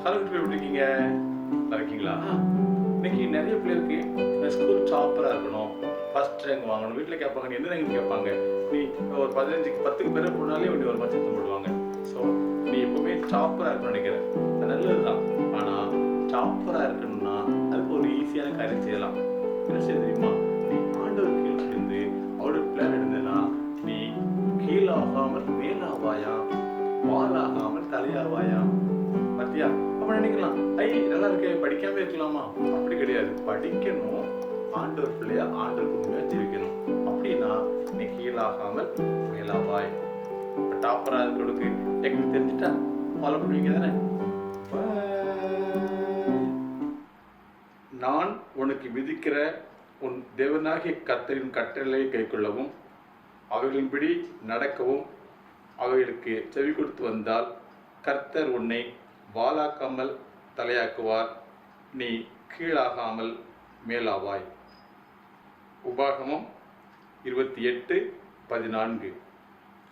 Hello, எப்படி இருக்கீங்க? நல்லா இருக்கீங்களா? இன்னைக்கு நிறைய பேருக்கு ஸ்கூல் டாப்பராக இருக்கணும், ஃபர்ஸ்ட் ரேங்க் வாங்கணும். வீட்டில் கேட்பாங்க, நீ எந்த ரேங்க் கேட்பாங்க. நீ ஒரு 10 பேரை போனாலே இப்படி ஒரு மாதிரி சத்தம் போடுவாங்க. ஸோ நீ எப்பவுமே டாப்பராக இருக்கணும்னு நினைக்கிறேன். அது நல்லது தான். ஆனால் டாப்பராக இருக்கணும்னா அதுக்கு ஒரு ஈஸியான காரியம் செய்யலாம். என்ன செய்ய தெரியுமா? நீ ஆண்டவர் கீழ் இருந்து அவருடைய பிளான் இருந்ததுன்னா நீ கீழாகாமல் மேலாவாயா, வாலாகாமல் தலையாவாயா. பத்தியா? அப்ப நினைக்கலாம், நல்லா இருக்கே, படிக்காம இருக்கலாமா? அப்படி கிடையாது. படிக்கணும், ஆண்டவர் பிள்ளையா ஆண்டவர் உண்மையா ஜீவிக்கணும். அப்படின்னா நீ கீழாகாமல் மேலாவாய். இப்ப டாப்பரா இருக்கிறதுக்கு எனக்கு தெரிஞ்சுட்டா ஃபாலோ பண்ணுவீங்க தானே? நான் உனக்கு விதிக்கிற உன் தேவனாகிய கர்த்தரின் கட்டளையை கைக்கொள்ளவும் அவைகளின்படி நடக்கவும் அவைகளுக்கு செவி கொடுத்து வந்தால் கர்த்தர் உன்னை வாலாக்காமல் தலையாக்குவார், நீ கீழாகாமல் மேலாவாய். உபாகமம் 28:14.